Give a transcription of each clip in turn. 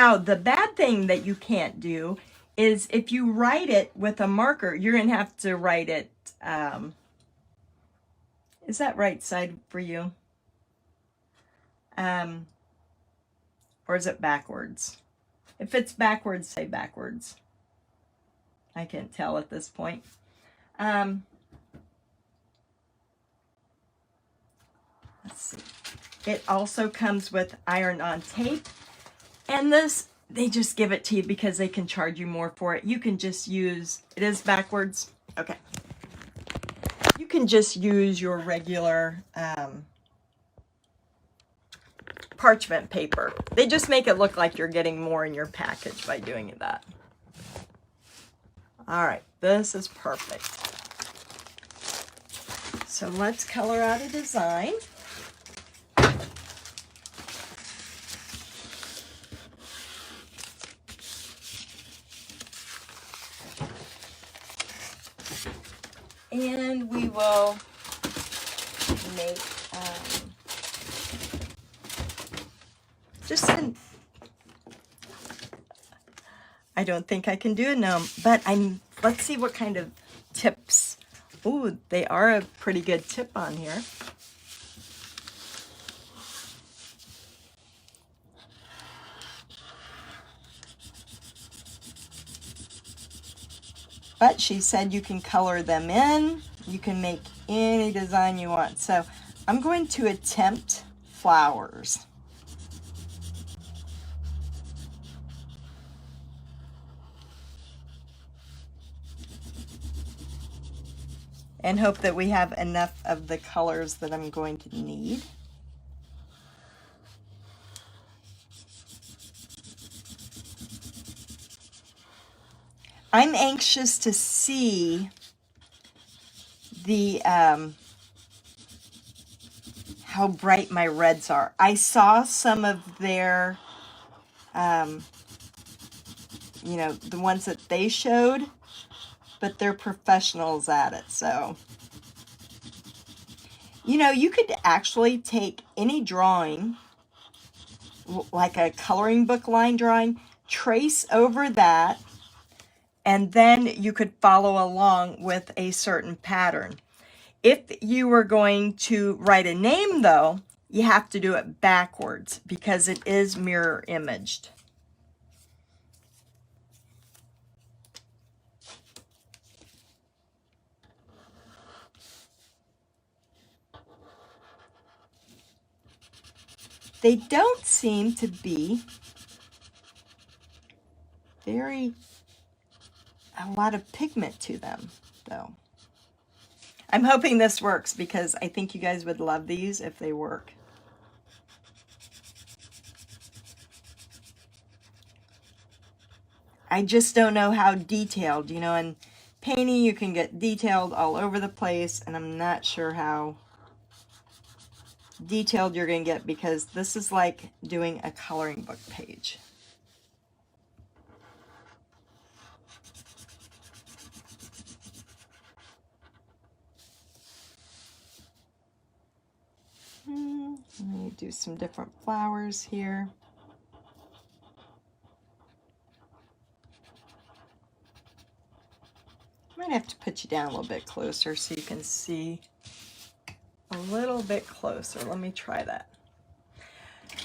Now, the bad thing that you can't do is if you write it with a marker, you're going to have to write it, is that right side for you? Or is it backwards? If it's backwards, say backwards. I can't tell at this point. Let's see. It also comes with iron-on tape. And this, they just give it to you because they can charge you more for it. You can just use, it is backwards. Okay. You can just use your regular parchment paper. They just make it look like you're getting more in your package by doing that. All right, this is perfect. So let's color out a design. And we will make just an, I don't think I can do a gnome, but let's see what kind of tips. Ooh, they are a pretty good tip on here. But she said you can color them in. You can make any design you want. So I'm going to attempt flowers. And hope that we have enough of the colors that I'm going to need. I'm anxious to see the how bright my reds are. I saw some of their, you know, the ones that they showed, but they're professionals at it. So, you know, you could actually take any drawing, like a coloring book line drawing, trace over that, and then you could follow along with a certain pattern. If you were going to write a name, though, you have to do it backwards because it is mirror imaged. They don't seem to be a lot of pigment to them, though. I'm hoping this works because I think you guys would love these if they work. I just don't know how detailed, you know, in painting you can get detailed all over the place, and I'm not sure how detailed you're going to get because this is like doing a coloring book page. Let me do some different flowers here. Might have to put you down a little bit closer so you can see a little bit closer. Let me try that.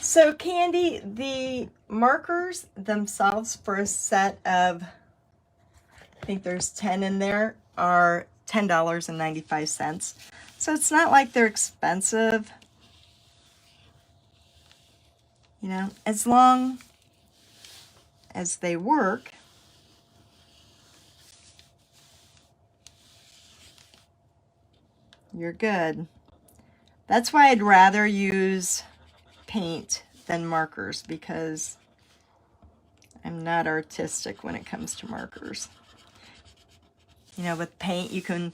So Candy, the markers themselves for a set of, I think there's 10 in there, are $10.95. So it's not like they're expensive. You know, as long as they work, you're good. That's why I'd rather use paint than markers because I'm not artistic when it comes to markers. You know, with paint you can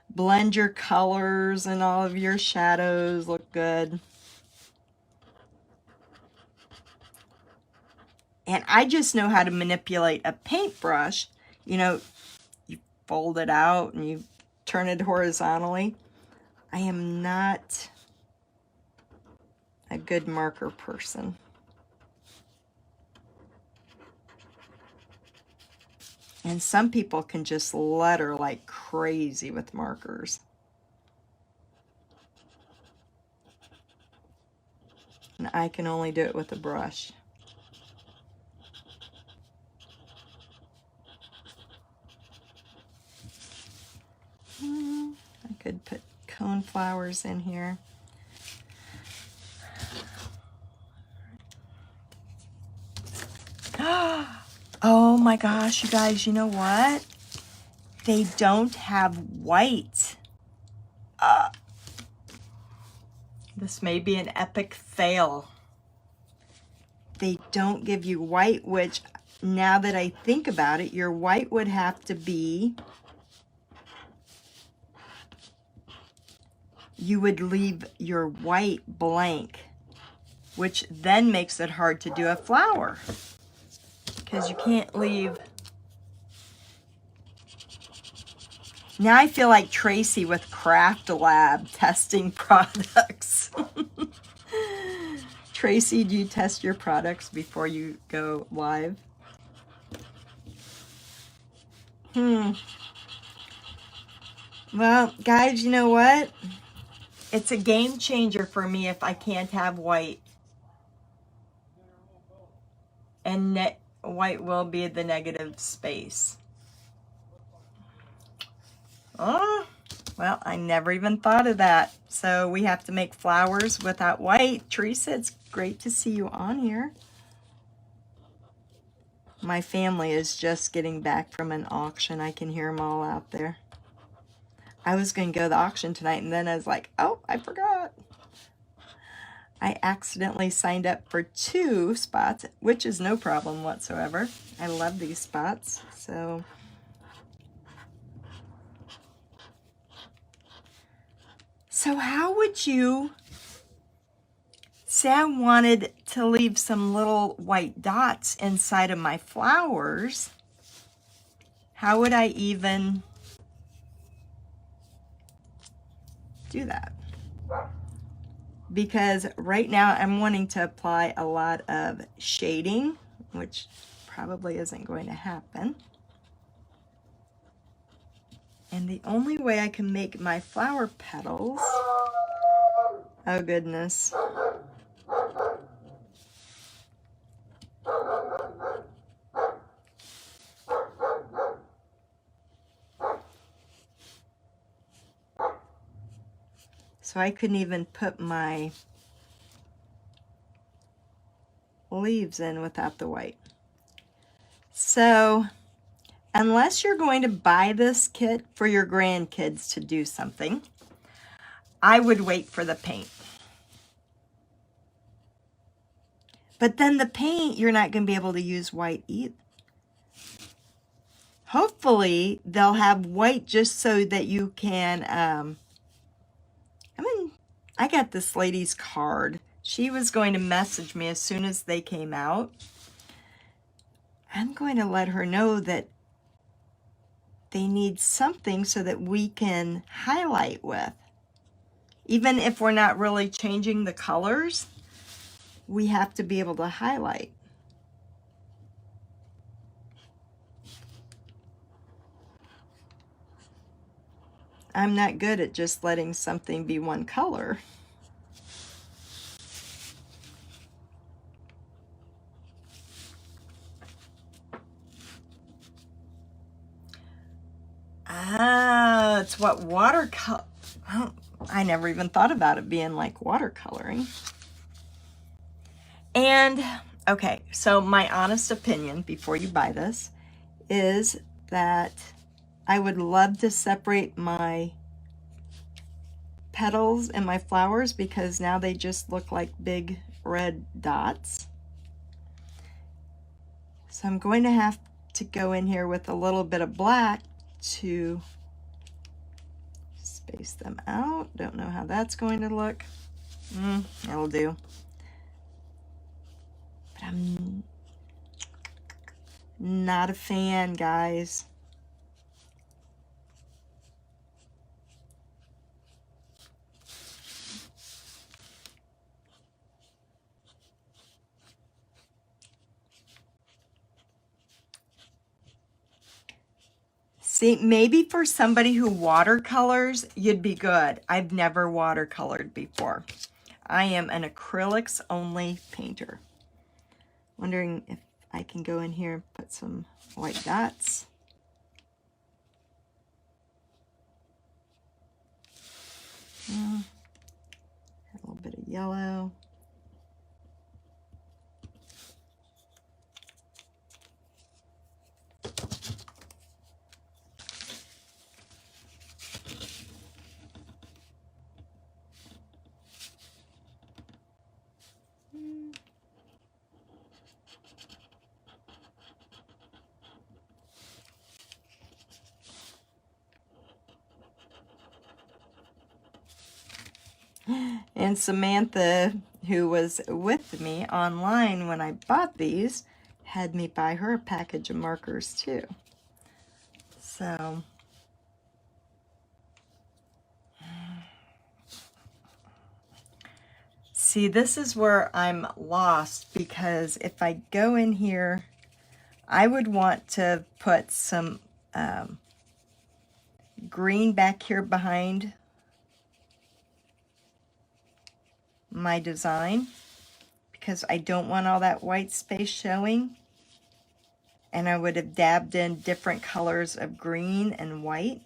blend your colors and all of your shadows look good. And I just know how to manipulate a paintbrush. You know, you fold it out and you turn it horizontally. I am not a good marker person. And some people can just letter like crazy with markers. And I can only do it with a brush. I could put cone flowers in here. Oh my gosh, you guys, you know what? They don't have white. This may be an epic fail. They don't give you white, which now that I think about it, your white would have to be, you would leave your white blank, which then makes it hard to do a flower because you can't leave. Now I feel like Tracy with Craft Lab testing products. Tracy, do you test your products before you go live? Well, guys, you know what? It's a game changer for me if I can't have white. And white will be the negative space. Oh, well, I never even thought of that. So we have to make flowers without white. Teresa, it's great to see you on here. My family is just getting back from an auction. I can hear them all out there. I was going to go to the auction tonight, and then I was like, oh, I forgot. I accidentally signed up for 2 spots, which is no problem whatsoever. I love these spots, so. So how would you, say I wanted to leave some little white dots inside of my flowers, how would I even do that? Because right now I'm wanting to apply a lot of shading, which probably isn't going to happen. And the only way I can make my flower petals, oh goodness. So I couldn't even put my leaves in without the white. So unless you're going to buy this kit for your grandkids to do something, I would wait for the paint. But then the paint, you're not going to be able to use white either. Hopefully, they'll have white just so that you can, I got this lady's card. She was going to message me as soon as they came out. I'm going to let her know that they need something so that we can highlight with. Even if we're not really changing the colors, we have to be able to highlight. I'm not good at just letting something be one color. Ah, it's what watercolor. Oh, I never even thought about it being like watercoloring. And, okay, so my honest opinion before you buy this is that I would love to separate my petals and my flowers because now they just look like big red dots. So I'm going to have to go in here with a little bit of black to space them out. Don't know how that's going to look. It'll do. But I'm not a fan, guys. See, maybe for somebody who watercolors, you'd be good. I've never watercolored before. I am an acrylics only painter. Wondering if I can go in here and put some white dots. A little bit of yellow. And Samantha, who was with me online when I bought these, had me buy her a package of markers too. So, see, this is where I'm lost, because if I go in here, I would want to put some green back here behind my design, because I don't want all that white space showing. And I would have dabbed in different colors of green and white.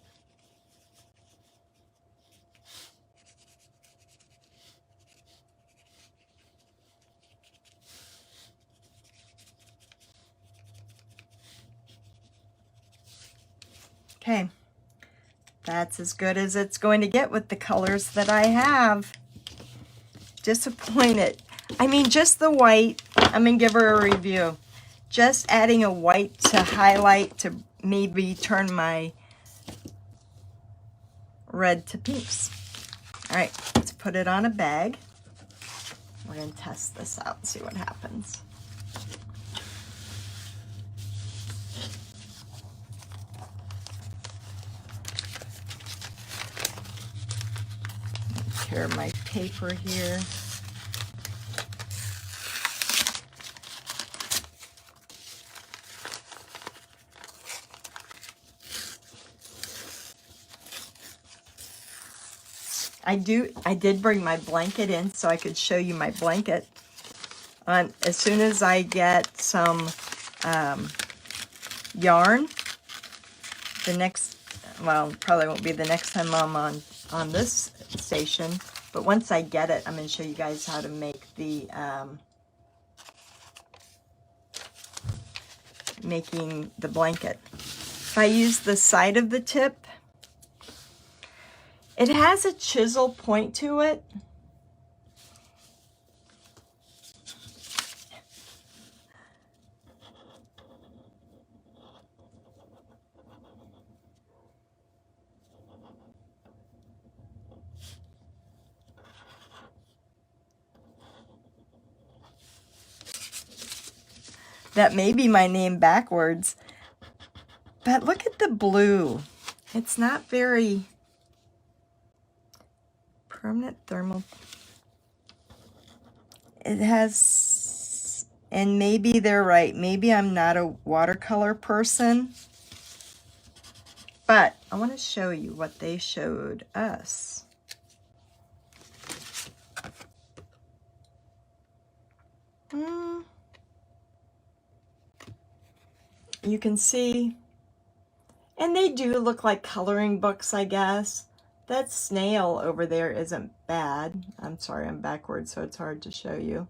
Okay, that's as good as it's going to get with the colors that I have. Disappointed. I mean, just the white. I'm going to give her a review. Just adding a white to highlight to maybe turn my red to pinks. All right, let's put it on a bag. We're going to test this out and see what happens. Tear my paper here. I did bring my blanket in so I could show you my blanket. As soon as I get some yarn, well, probably won't be the next time I'm on this station, but once I get it, I'm going to show you guys how to make the making the blanket. If I use the side of the tip, it has a chisel point to it. That may be my name backwards, but look at the blue. It's not very permanent thermal. It has, and maybe they're right. Maybe I'm not a watercolor person, but I want to show you what they showed us. You can see, and they do look like coloring books, I guess. That snail over there isn't bad. I'm sorry, I'm backwards, so it's hard to show you.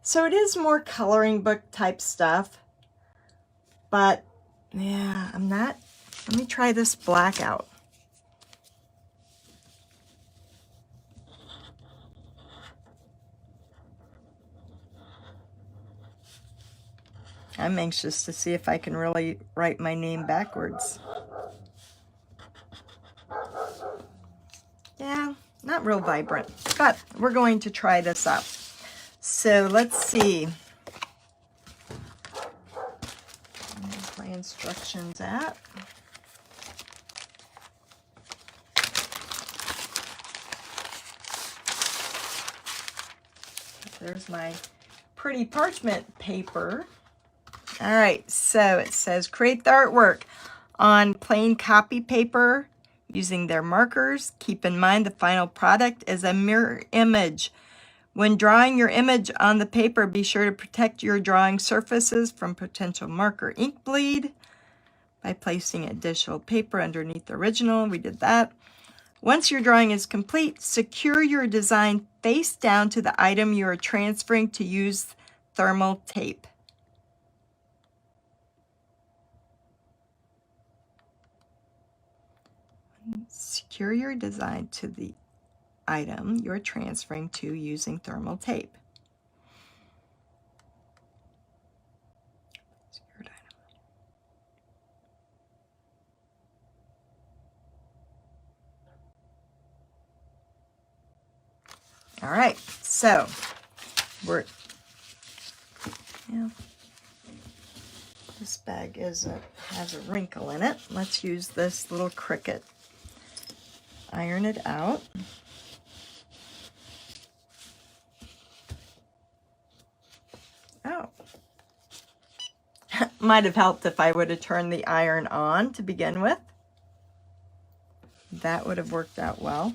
So it is more coloring book type stuff, but yeah, I'm not. Let me try this black out. I'm anxious to see if I can really write my name backwards. Yeah, not real vibrant, but we're going to try this out. So let's see. Where's my instructions at? There's my pretty parchment paper. All right, so it says create the artwork on plain copy paper using their markers. Keep in mind the final product is a mirror image. When drawing your image on the paper, be sure to protect your drawing surfaces from potential marker ink bleed by placing additional paper underneath the original. We did that. Once your drawing is complete, secure your design face down to the item you are transferring to use thermal tape. Secure your design to the item you're transferring to using thermal tape. Secured item. All right, so this bag has a wrinkle in it. Let's use this little Cricut. Iron it out. Oh. Might have helped if I would have turned the iron on to begin with. That would have worked out well.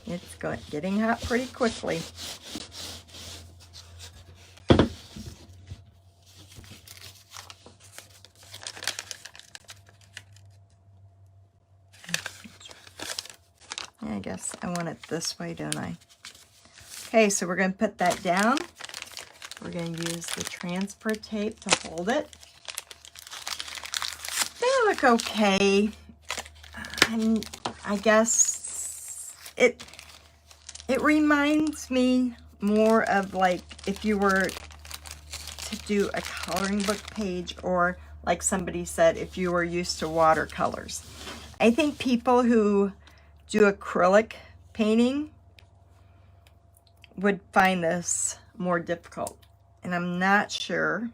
It's getting hot pretty quickly. I guess I want it this way, don't I? Okay, so we're going to put that down. We're going to use the transfer tape to hold it. They look okay. I guess it reminds me more of like if you were to do a coloring book page, or like somebody said, if you were used to watercolors. I think people who do acrylic painting would find this more difficult, and I'm not sure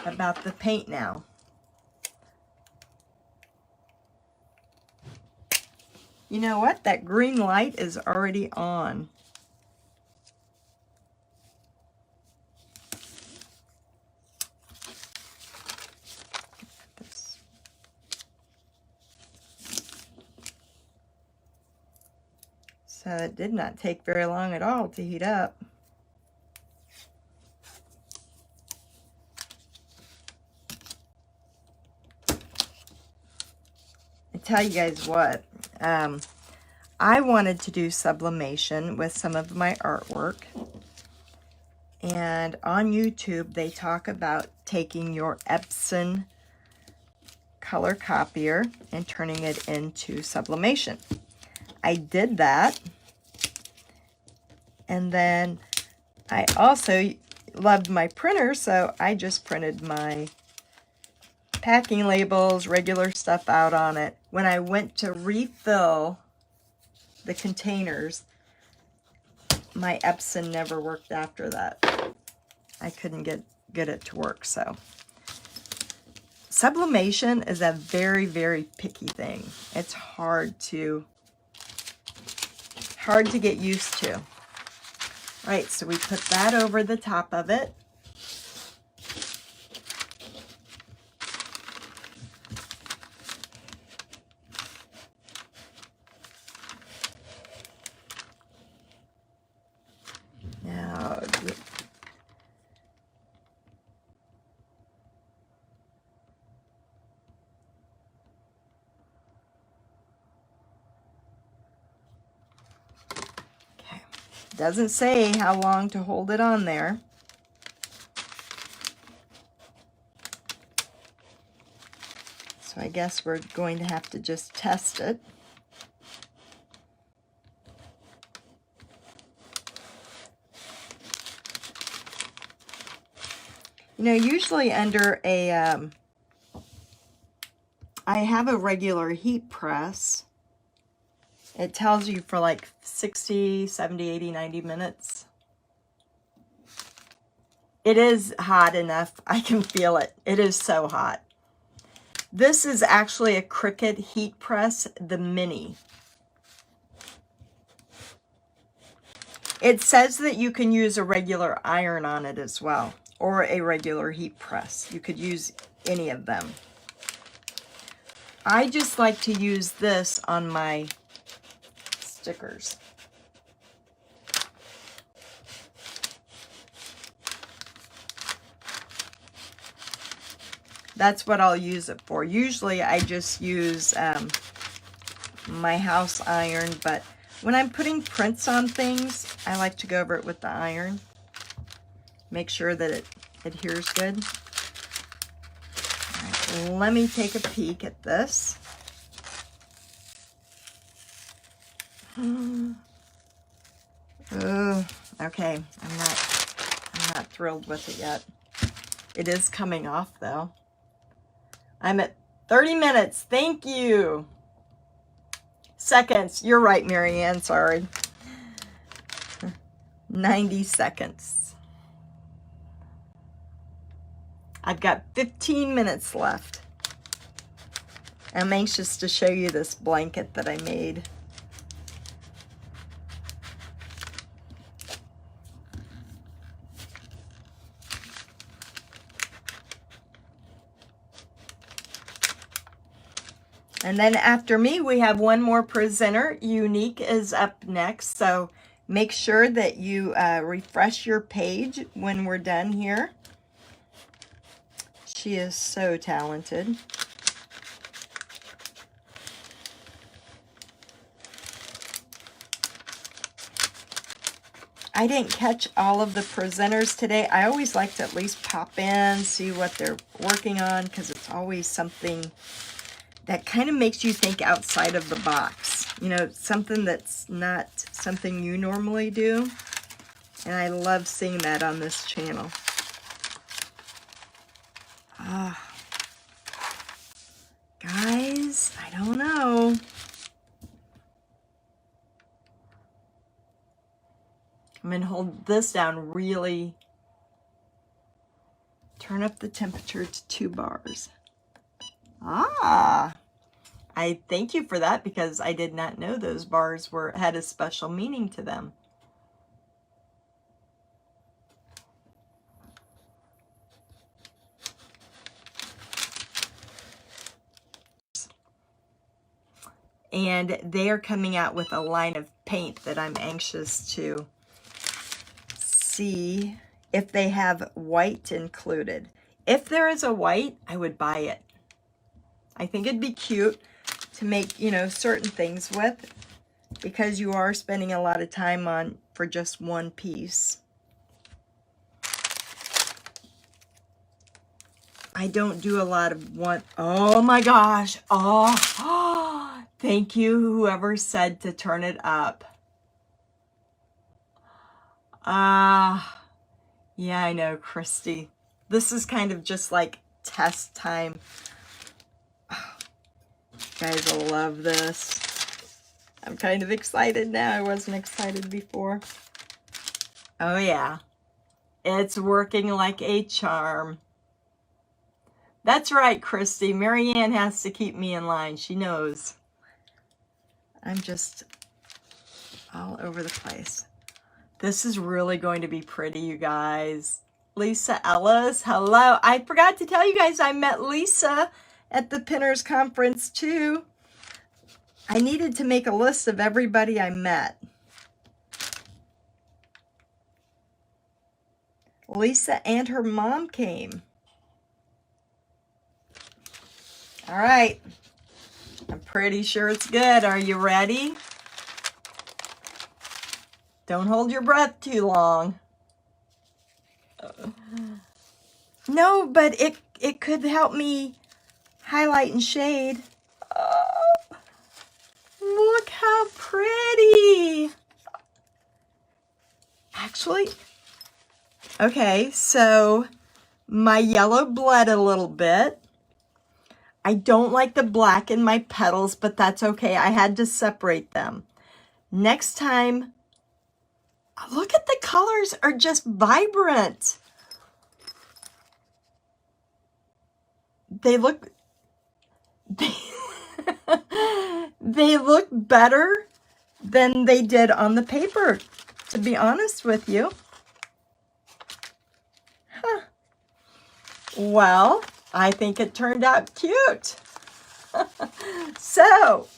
about the paint now. You know what? That green light is already on. So it did not take very long at all to heat up. I tell you guys what, I wanted to do sublimation with some of my artwork. And on YouTube, they talk about taking your Epson color copier and turning it into sublimation. I did that. And then I also loved my printer, so I just printed my packing labels, regular stuff out on it. When I went to refill the containers, my Epson never worked after that. I couldn't get it to work. So sublimation is a very, very picky thing. It's hard to get used to. All right, so we put that over the top of it. Now, okay, doesn't say how long to hold it on there. So I guess we're going to have to just test it. You know, usually under a, I have a regular heat press. It tells you for like 60, 70, 80, 90 minutes. It is hot enough. I can feel it. It is so hot. This is actually a Cricut heat press, the mini. It says that you can use a regular iron on it as well, or a regular heat press. You could use any of them. I just like to use this on my stickers. That's what I'll use it for. Usually I just use my house iron, but when I'm putting prints on things, I like to go over it with the iron. Make sure that it adheres good. All right, let me take a peek at this. Okay, I'm not thrilled with it yet. It is coming off though. I'm at 30 minutes. Thank you. Seconds. You're right, Marianne. Sorry. 90 seconds. I've got 15 minutes left. I'm anxious to show you this blanket that I made. And then after me, we have one more presenter. Unique is up next. So make sure that you refresh your page when we're done here. She is so talented. I didn't catch all of the presenters today. I always like to at least pop in, see what they're working on, because it's always something that kind of makes you think outside of the box. You know, something that's not something you normally do. And I love seeing that on this channel. Guys, I don't know. I'm going to hold this down really. Turn up the temperature to 2 bars. I thank you for that because I did not know those bars had a special meaning to them. And they are coming out with a line of paint that I'm anxious to see if they have white included. If there is a white, I would buy it. I think it'd be cute to make, you know, certain things with, because you are spending a lot of time for just one piece. I don't do a lot of one. Oh my gosh. Oh, thank you, whoever said to turn it up. Yeah, I know, Christy. This is kind of just like test time. You guys will love this. I'm kind of excited now. I wasn't excited before. Oh yeah. It's working like a charm. That's right, Christy. Marianne has to keep me in line. She knows. I'm just all over the place. This is really going to be pretty, you guys. Lisa Ellis, hello. I forgot to tell you guys I met Lisa at the Pinners Conference too. I needed to make a list of everybody I met. Lisa and her mom came. All right. I'm pretty sure it's good. Are you ready? Don't hold your breath too long. No, but it could help me highlight and shade. Oh, look how pretty. Actually, okay, so my yellow bled a little bit. I don't like the black in my petals, but that's okay. I had to separate them. Next time, look at the colors are just vibrant. They look they look better than they did on the paper, to be honest with you. Huh. Well, I think it turned out cute. So,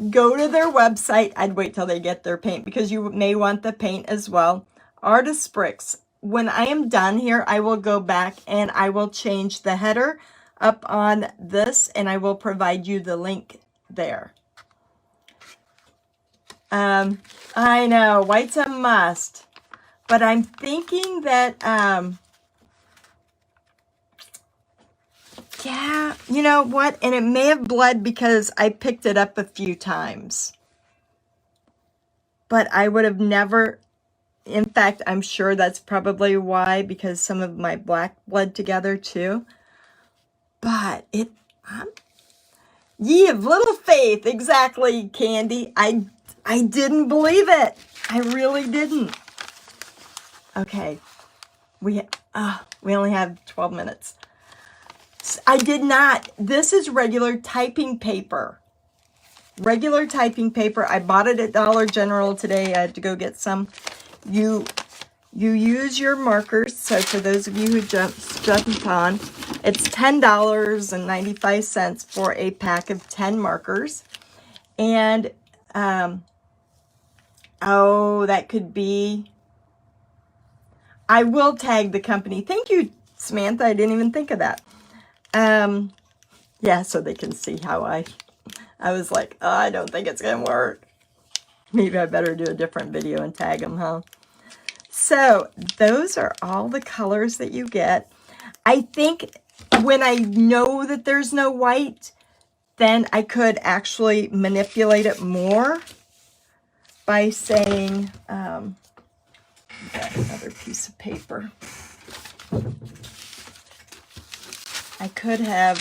go to their website. I'd wait till they get their paint because you may want the paint as well. Artist Bricks. When I am done here, I will go back and I will change the header up on this and I will provide you the link there. I know, white's a must, but I'm thinking that, yeah, you know what? And it may have bled because I picked it up a few times. But I would have never, in fact, I'm sure that's probably why, because some of my black bled together too. But ye of little faith, exactly, Candy. I didn't believe it. I really didn't. Okay, we only have 12 minutes. I did not. This is regular typing paper. Regular typing paper. I bought it at Dollar General today. I had to go get some. You use your markers. So for those of you who jumped on, it's $10.95 for a pack of 10 markers. And that could be. I will tag the company. Thank you, Samantha. I didn't even think of that. Yeah, so they can see how I was like, oh, I don't think it's gonna work. Maybe I better do a different video and tag them, huh? So those are all the colors that you get. I think when I know that there's no white, then I could actually manipulate it more by saying, got another piece of paper. I could have,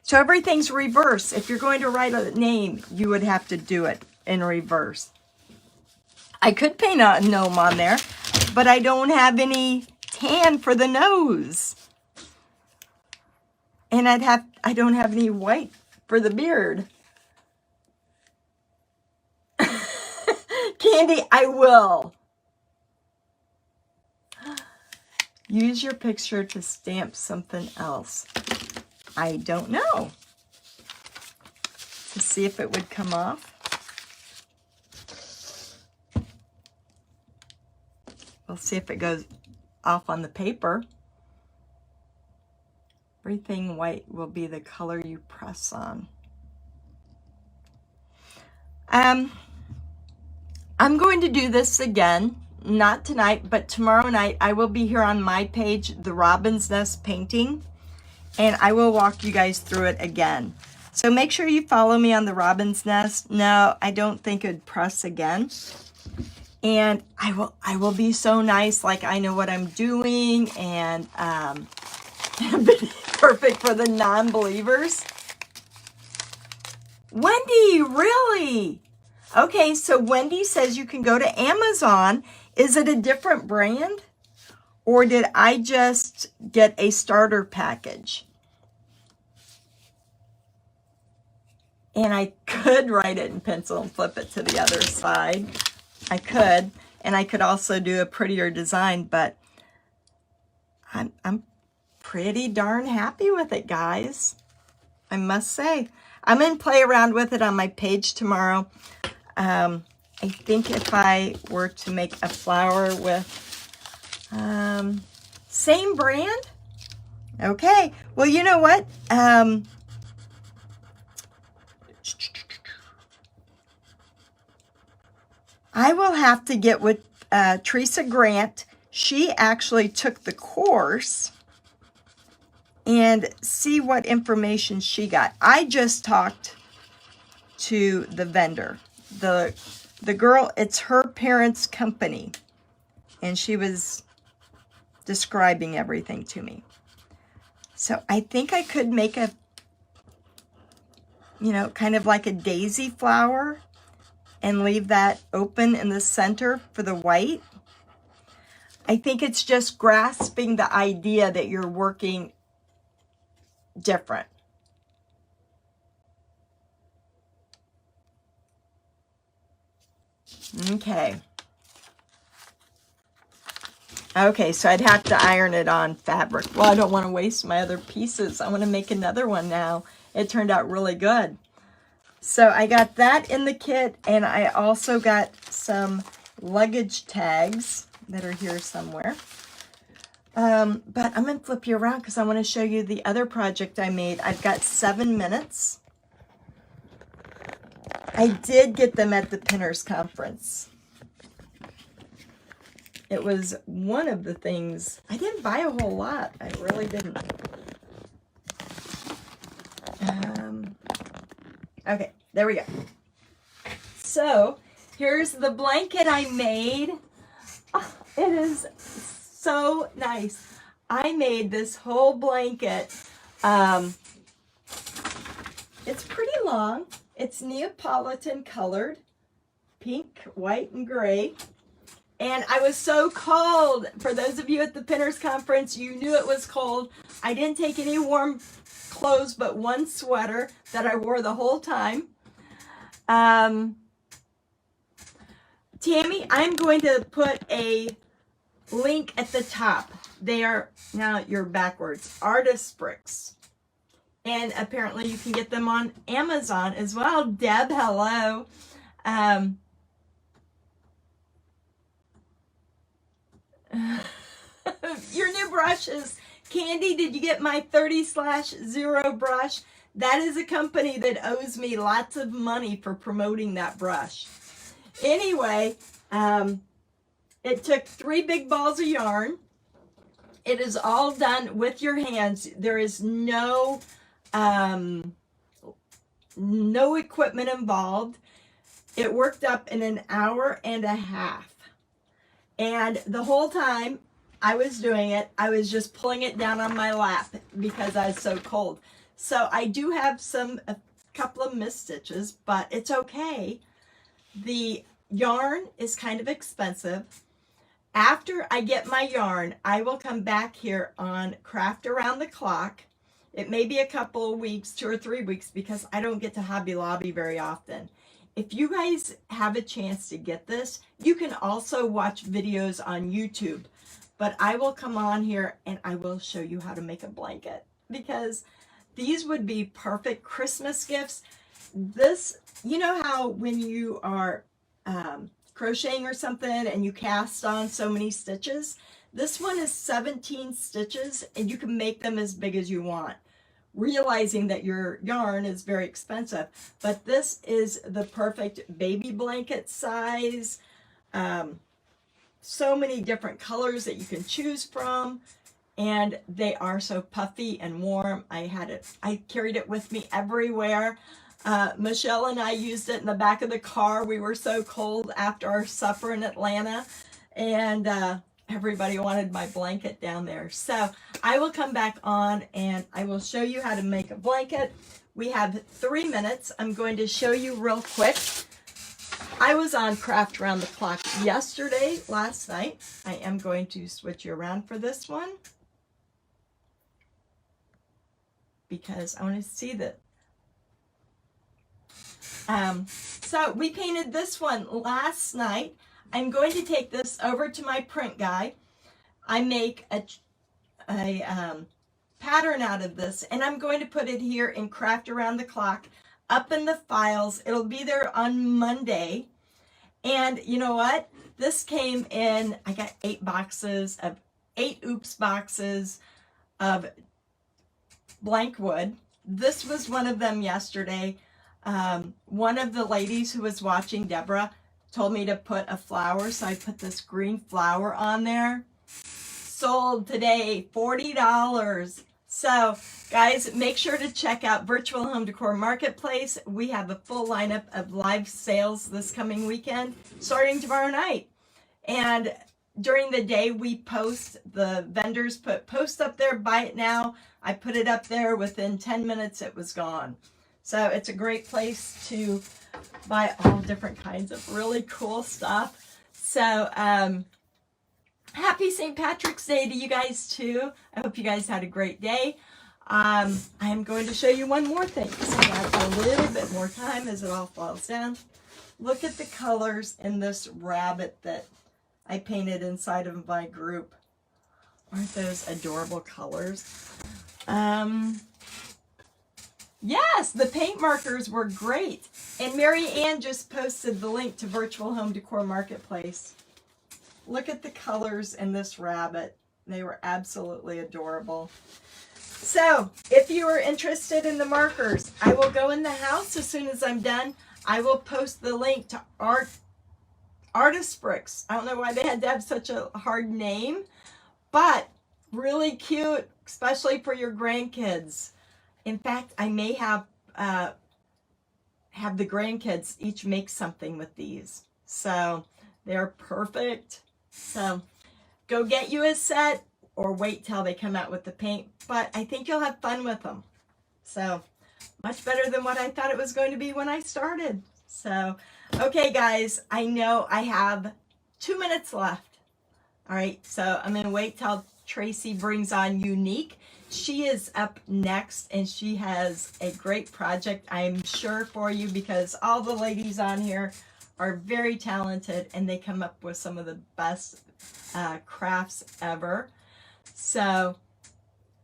so everything's reverse. If you're going to write a name, you would have to do it in reverse. I could paint a gnome on there, but I don't have any tan for the nose. And I don't have any white for the beard. Candy, I will. Use your picture to stamp something else. I don't know. To see if it would come off. We'll see if it goes off on the paper. Everything white will be the color you press on. I'm going to do this again. Not tonight, but tomorrow night I will be here on my page, the Robin's Nest Painting, and I will walk you guys through it again. So make sure you follow me on the Robin's Nest. No, I don't think it'd press again. And I will be so nice, like I know what I'm doing, and perfect for the non-believers. Wendy, really? Okay, so Wendy says you can go to Amazon. Is it a different brand? Or did I just get a starter package? And I could write it in pencil and flip it to the other side. I could. And I could also do a prettier design, but I'm pretty darn happy with it, guys. I must say. I'm going to play around with it on my page tomorrow. I think if I were to make a flower with same brand. Okay. Well, you know what? I will have to get with Teresa Grant. She actually took the course and see what information she got. I just talked to the vendor. The girl, it's her parents' company, and she was describing everything to me. So I think I could make a, kind of like a daisy flower and leave that open in the center for the white. I think it's just grasping the idea that you're working different. Okay. Okay, so I'd have to iron it on fabric. Well, I don't want to waste my other pieces. I want to make another one now. It turned out really good. So I got that in the kit, and I also got some luggage tags that are here somewhere. But I'm going to flip you around because I want to show you the other project I made. I've got 7 minutes. I did get them at the Pinners Conference. It was one of the things. I didn't buy a whole lot. I really didn't. Okay, there we go. So here's the blanket I made. Oh, it is so nice. I made this whole blanket. It's pretty long. It's Neapolitan colored, pink, white, and gray. And I was so cold. For those of you at the Pinners Conference, you knew it was cold. I didn't take any warm clothes but one sweater that I wore the whole time. Tammy, I'm going to put a link at the top. They are, now you're backwards, artist bricks. And apparently you can get them on Amazon as well. Deb, hello. Your new brushes. Candy, did you get my 30/0 brush? That is a company that owes me lots of money for promoting that brush. Anyway, it took 3 big balls of yarn. It is all done with your hands. There is no equipment involved. It worked up in an hour and a half. And the whole time I was doing it, I was just pulling it down on my lap because I was so cold. So I do have a couple of missed stitches, but it's okay. The yarn is kind of expensive. After I get my yarn, I will come back here on Craft Around the Clock. It may be a couple of weeks, 2 or 3 weeks, because I don't get to Hobby Lobby very often. If you guys have a chance to get this, you can also watch videos on YouTube. But I will come on here and I will show you how to make a blanket, because these would be perfect Christmas gifts. This, you know how when you are crocheting or something and you cast on so many stitches? This one is 17 stitches and you can make them as big as you want, realizing that your yarn is very expensive. But this is the perfect baby blanket size. So many different colors that you can choose from, and they are so puffy and warm. I carried it with me everywhere. Michelle and I used it in the back of the car. We were so cold after our supper in Atlanta, and everybody wanted my blanket down there. So I will come back on and I will show you how to make a blanket. We have 3 minutes. I'm going to show you real quick. I was on Craft Around the Clock last night. I am going to switch you around for this one because I want to see that. So we painted this one last night. I'm going to take this over to my print guy. I make a pattern out of this, and I'm going to put it here in Craft Around the Clock up in the files. It'll be there on Monday. And you know what? This came in, I got 8 oops boxes of blank wood. This was one of them yesterday. One of the ladies who was watching, Deborah, told me to put a flower, so I put this green flower on there. Sold today, $40. So guys, make sure to check out Virtual Home Decor Marketplace. We have a full lineup of live sales this coming weekend, starting tomorrow night. And during the day, we post, the vendors put post up there, buy it now. I put it up there, within 10 minutes it was gone. So it's a great place to buy all different kinds of really cool stuff. So happy St. Patrick's Day to you guys too. I hope you guys had a great day. I'm going to show you one more thing. So I got a little bit more time as it all falls down. Look at the colors in this rabbit that I painted inside of my group. Aren't those adorable colors? Yes, the paint markers were great. And Mary Ann just posted the link to Virtual Home Decor Marketplace. Look at the colors in this rabbit. They were absolutely adorable. So, if you are interested in the markers, I will go in the house as soon as I'm done. I will post the link to Artist Bricks. I don't know why they had to have such a hard name, but really cute, especially for your grandkids. In fact, I may have the grandkids each make something with these. So they're perfect. So go get you a set or wait till they come out with the paint. But I think you'll have fun with them. So much better than what I thought it was going to be when I started. So, okay guys, I know I have 2 minutes left. All right, so I'm going to wait till Tracy brings on Unique. She is up next, and she has a great project, I'm sure, for you, because all the ladies on here are very talented, and they come up with some of the best crafts ever. So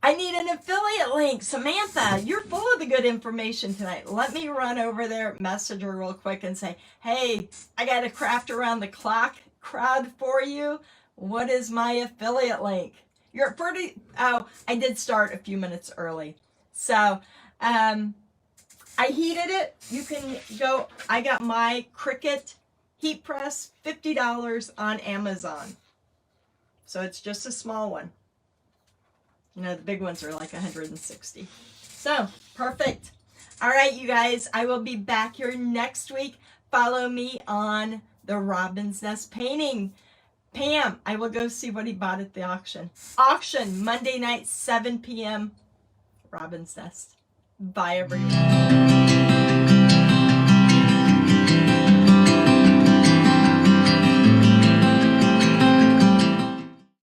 I need an affiliate link. Samantha, you're full of the good information tonight. Let me run over there, message her real quick and say, hey, I got a craft around the clock crowd for you. What is my affiliate link? You're pretty, oh, I did start a few minutes early. So, I heated it. You can go, I got my Cricut heat press, $50 on Amazon. So it's just a small one. You know, the big ones are like 160. So, perfect. All right, you guys, I will be back here next week. Follow me on the Robin's Nest painting. Pam, I will go see what he bought at the auction. Auction, Monday night, 7 p.m. Robin's Nest. Bye, everyone.